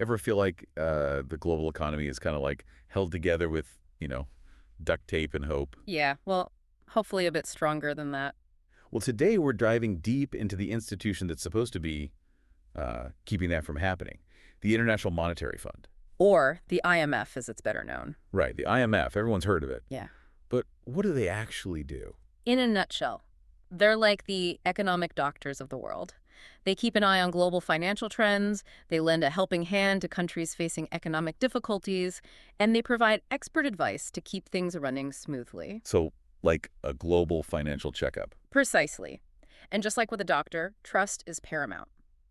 Ever feel like the global economy is kind of like held together with, duct tape and hope? Yeah, well, hopefully a bit stronger than that. Well, today we're diving deep into the institution that's supposed to be keeping that from happening, the International Monetary Fund. Or the IMF, as it's better known. Right, the IMF. Everyone's heard of it. Yeah. But what do they actually do? In a nutshell, they're like the economic doctors of the world. They keep an eye on global financial trends, they lend a helping hand to countries facing economic difficulties, and they provide expert advice to keep things running smoothly. So, like a global financial checkup. Precisely. And just like with a doctor, trust is paramount.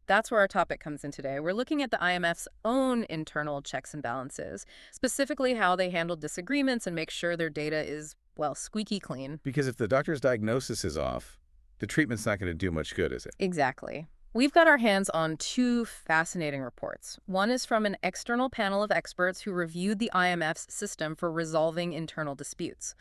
That's where our topic comes in today. We're looking at the IMF's own internal checks and balances, specifically how they handle disagreements and make sure their data is, well, squeaky clean. Because if the doctor's diagnosis is off, the treatment's not going to do much good, is it? Exactly. We've got our hands on two fascinating reports. One is from an external panel of experts who reviewed the IMF's system for resolving internal disputes.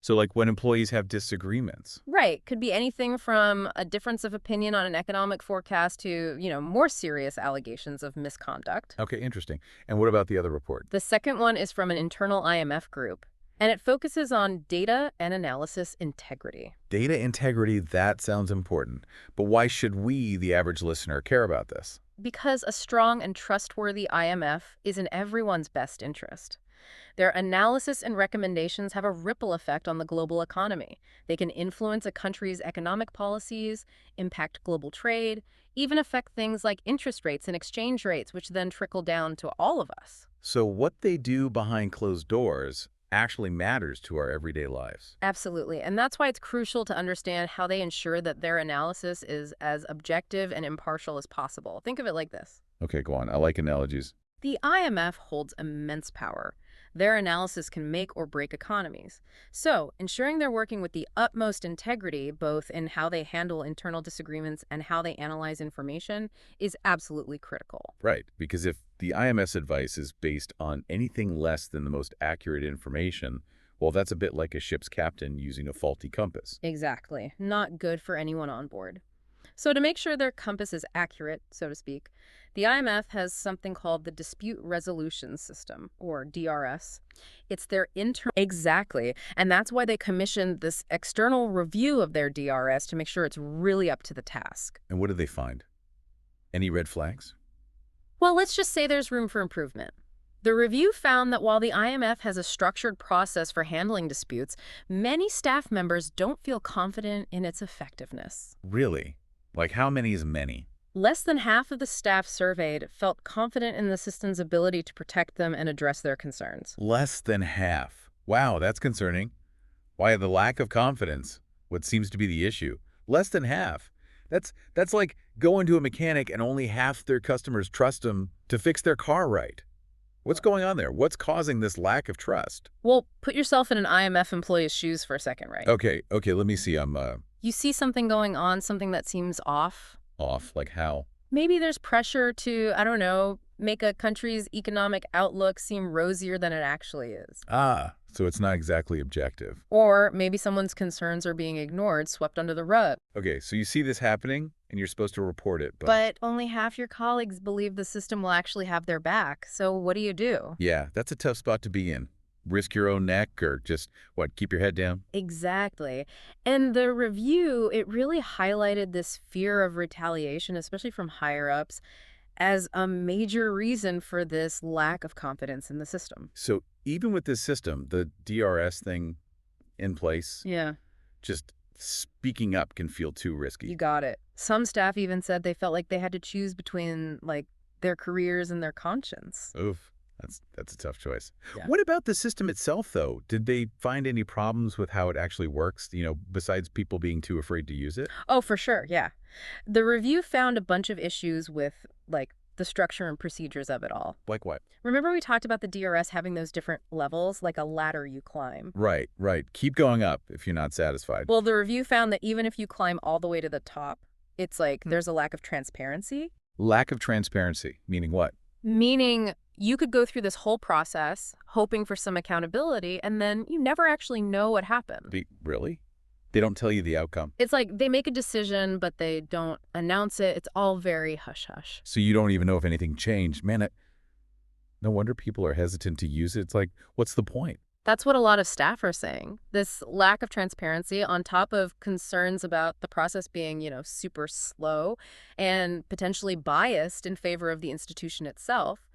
So, like when employees have disagreements. Right. Could be anything from a difference of opinion on an economic forecast to, more serious allegations of misconduct. Okay, interesting. And what about the other report? The second one is from an internal IMF group, and it focuses on data and analysis integrity. Data integrity, that sounds important. But why should we, the average listener, care about this? Because a strong and trustworthy IMF is in everyone's best interest. Their analysis and recommendations have a ripple effect on the global economy. They can influence a country's economic policies, impact global trade, even affect things like interest rates and exchange rates, which then trickle down to all of us. So what they do behind closed doors actually matters to our everyday lives. Absolutely. And that's why it's crucial to understand how they ensure that their analysis is as objective and impartial as possible. Think of it like this. Okay, go on. I like analogies. The IMF holds immense power. Their analysis can make or break economies. So, ensuring they're working with the utmost integrity, both in how they handle internal disagreements and how they analyze information, is absolutely critical. Right, because if the IMF's advice is based on anything less than the most accurate information, well, that's a bit like a ship's captain using a faulty compass. Exactly. Not good for anyone on board. So to make sure their compass is accurate, so to speak, the IMF has something called the Dispute Resolution System, or DRS. It's their internal... Exactly. And that's why they commissioned this external review of their DRS to make sure it's really up to the task. And what did they find? Any red flags? Well, let's just say there's room for improvement. The review found that while the IMF has a structured process for handling disputes, many staff members don't feel confident in its effectiveness. Really? Like how many is many? Less than half of the staff surveyed felt confident in the system's ability to protect them and address their concerns. Less than half. Wow, that's concerning. Why the lack of confidence? What seems to be the issue? Less than half. That's like going to a mechanic and only half their customers trust them to fix their car right. What's going on there? What's causing this lack of trust? Well, put yourself in an IMF employee's shoes for a second, right? Okay, let me see. I'm You see something going on, something that seems off. off. Like how? Maybe there's pressure to, I don't know, make a country's economic outlook seem rosier than it actually is. Ah, so it's not exactly objective. Or maybe someone's concerns are being ignored, swept under the rug. Okay, so you see this happening and you're supposed to report it, But only half your colleagues believe the system will actually have their back. So what do you do? yeah, that's a tough spot to be in. Risk your own neck or just, keep your head down? Exactly. And the review, it really highlighted this fear of retaliation, especially from higher ups, as a major reason for this lack of confidence in the system. So even with this system, the DRS thing in place, Yeah, just speaking up can feel too risky. you got it. Some staff even said they felt like they had to choose between, like, their careers and their conscience. Oof, that's a tough choice. Yeah. What about the system itself, though? Did they find any problems with how it actually works, besides people being too afraid to use it? Oh, for sure, yeah. The review found a bunch of issues with, like, the structure and procedures of it all. Like what? Remember we talked about the DRS having those different levels, like a ladder you climb? Right. Keep going up if you're not satisfied. Well, the review found that even if you climb all the way to the top, it's like there's a lack of transparency. Lack of transparency, meaning what? Meaning you could go through this whole process hoping for some accountability, and then you never actually know what happened. Really? They don't tell you the outcome. It's like they make a decision, but they don't announce it. It's all very hush-hush. So you don't even know if anything changed. Man, No wonder people are hesitant to use it. It's like, what's the point? That's what a lot of staff are saying. This lack of transparency on top of concerns about the process being, super slow and potentially biased in favor of the institution itself,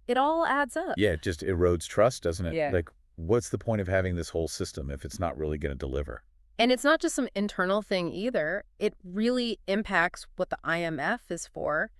it all adds up. Yeah, it just erodes trust, doesn't it? Yeah. Like, what's the point of having this whole system if it's not really going to deliver? And it's not just some internal thing either. It really impacts what the IMF is for.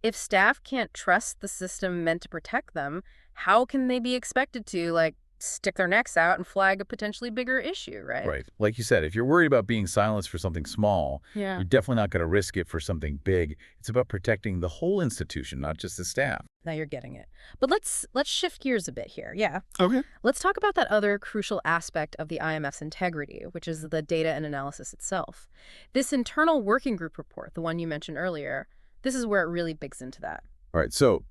If staff can't trust the system meant to protect them, how can they be expected to, stick their necks out and flag a potentially bigger issue, right? Right. Like you said, if you're worried about being silenced for something small, Yeah. you're definitely not going to risk it for something big. It's about protecting the whole institution, not just the staff. Now you're getting it. But let's shift gears a bit here. Yeah. Okay. Let's talk about that other crucial aspect of the IMF's integrity, which is the data and analysis itself. This internal working group report, the one you mentioned earlier, this is where it really digs into that. All right. So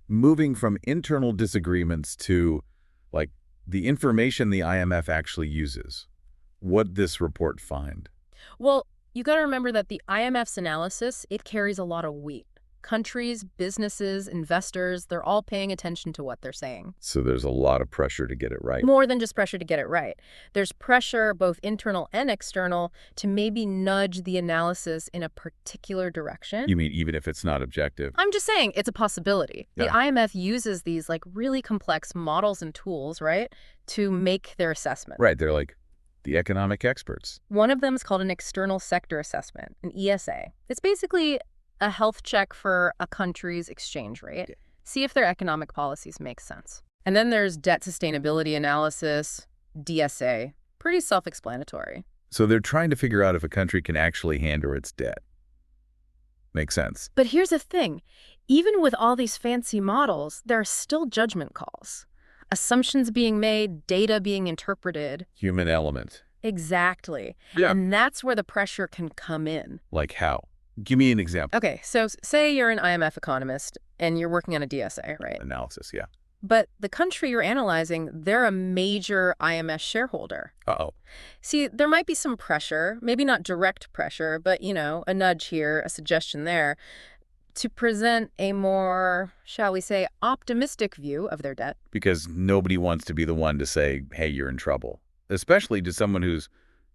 moving from internal disagreements to the information the IMF actually uses, what this report find? Well, you got to remember that the IMF's analysis, it carries a lot of weight. Countries, businesses, investors, they're all paying attention to what they're saying. So there's a lot of pressure to get it right. More than just pressure to get it right. There's pressure, both internal and external, to maybe nudge the analysis in a particular direction. You mean even if it's not objective? I'm just saying it's a possibility. Yeah. The IMF uses these really complex models and tools, right, to make their assessment. Right. They're like the economic experts. One of them is called an external sector assessment, an ESA. It's basically a health check for a country's exchange rate. Yeah. See if their economic policies make sense. And then there's debt sustainability analysis, DSA. Pretty self-explanatory. So they're trying to figure out if a country can actually handle its debt. Makes sense. But here's the thing. Even with all these fancy models, there are still judgment calls. Assumptions being made, data being interpreted. Human element. Exactly. Yeah. And that's where the pressure can come in. Like how? Give me an example. Okay, so say you're an IMF economist and you're working on a DSA, right? Analysis, yeah. But the country you're analyzing, they're a major IMF shareholder. Uh-oh. See, there might be some pressure, maybe not direct pressure, but, a nudge here, a suggestion there, to present a more, shall we say, optimistic view of their debt. Because nobody wants to be the one to say, hey, you're in trouble. Especially to someone who's,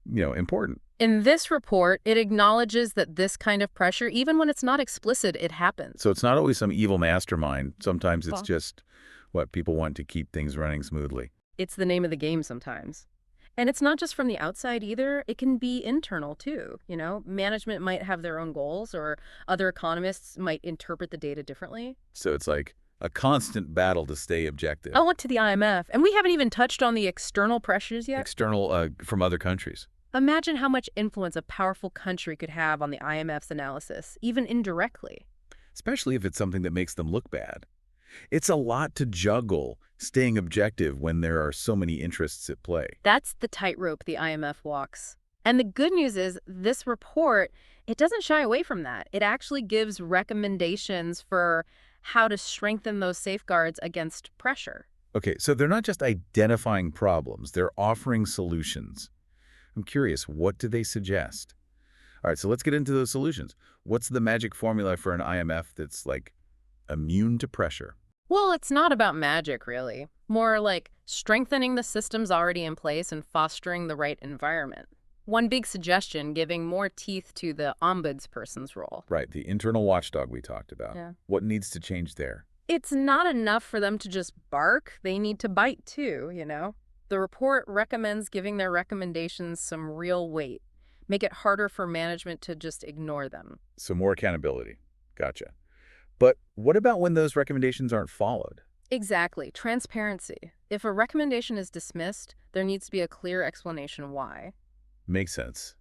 important. In this report, it acknowledges that this kind of pressure, even when it's not explicit, it happens. So it's not always some evil mastermind. Sometimes it's just what people want to keep things running smoothly. It's the name of the game sometimes. And it's not just from the outside either. It can be internal too. Management might have their own goals, or other economists might interpret the data differently. So it's like a constant battle to stay objective. I went to the IMF, and we haven't even touched on the external pressures yet. External from other countries. Imagine how much influence a powerful country could have on the IMF's analysis, even indirectly. Especially if it's something that makes them look bad. It's a lot to juggle staying objective when there are so many interests at play. That's the tightrope the IMF walks. And the good news is this report, it doesn't shy away from that. It actually gives recommendations for how to strengthen those safeguards against pressure. Okay, so they're not just identifying problems, they're offering solutions. I'm curious, what do they suggest? All right, so let's get into those solutions. What's the magic formula for an IMF that's immune to pressure? Well, it's not about magic, really. More like strengthening the systems already in place and fostering the right environment. One big suggestion, giving more teeth to the ombudsperson's role. Right, the internal watchdog we talked about. Yeah. What needs to change there? It's not enough for them to just bark. They need to bite too, The report recommends giving their recommendations some real weight. Make it harder for management to just ignore them. So more accountability. Gotcha. But what about when those recommendations aren't followed? Exactly. Transparency. If a recommendation is dismissed, there needs to be a clear explanation why. Makes sense.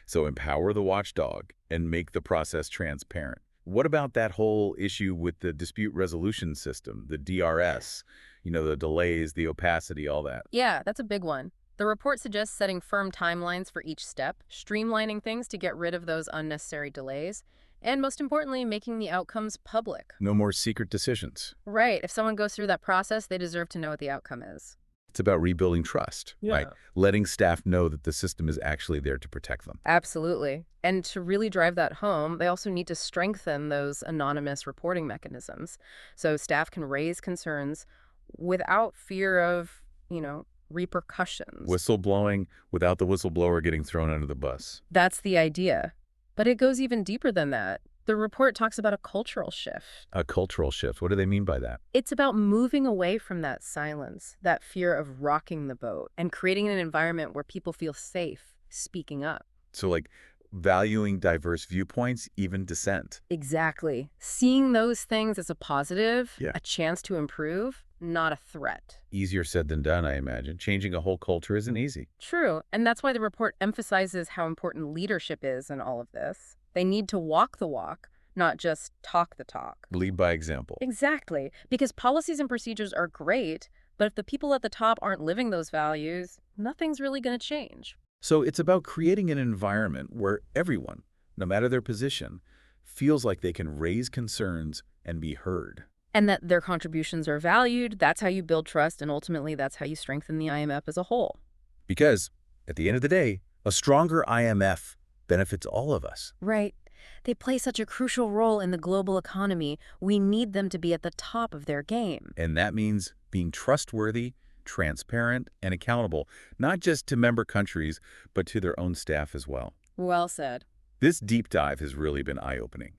So empower the watchdog and make the process transparent. What about that whole issue with the dispute resolution system, the DRS? The delays, the opacity, all that. Yeah, that's a big one. The report suggests setting firm timelines for each step, streamlining things to get rid of those unnecessary delays, and most importantly, making the outcomes public. No more secret decisions. Right. If someone goes through that process, they deserve to know what the outcome is. It's about rebuilding trust, right? Yeah. Letting staff know that the system is actually there to protect them. Absolutely. And to really drive that home, they also need to strengthen those anonymous reporting mechanisms so staff can raise concerns without fear of, repercussions. Whistleblowing without the whistleblower getting thrown under the bus. That's the idea. But it goes even deeper than that. The report talks about a cultural shift. A cultural shift. What do they mean by that? It's about moving away from that silence, that fear of rocking the boat, and creating an environment where people feel safe speaking up. So like valuing diverse viewpoints, even dissent. Exactly. Seeing those things as a positive, Yeah. a chance to improve, not a threat. Easier said than done, I imagine. Changing a whole culture isn't easy. True, and that's why the report emphasizes how important leadership is in all of this. They need to walk the walk, not just talk the talk. Lead by example. Exactly, because policies and procedures are great, but if the people at the top aren't living those values, nothing's really going to change. So it's about creating an environment where everyone, no matter their position, feels like they can raise concerns and be heard. And that their contributions are valued, that's how you build trust, and ultimately that's how you strengthen the IMF as a whole. Because, at the end of the day, a stronger IMF benefits all of us. Right. They play such a crucial role in the global economy. We need them to be at the top of their game. And that means being trustworthy, transparent, and accountable, not just to member countries, but to their own staff as well. Well said. This deep dive has really been eye-opening.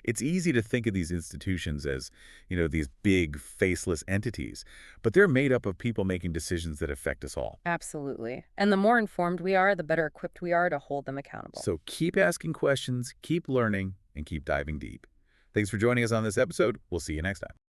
It's easy to think of these institutions as, these big, faceless entities, but they're made up of people making decisions that affect us all. Absolutely. And the more informed we are, the better equipped we are to hold them accountable. So keep asking questions, keep learning, and keep diving deep. Thanks for joining us on this episode. We'll see you next time.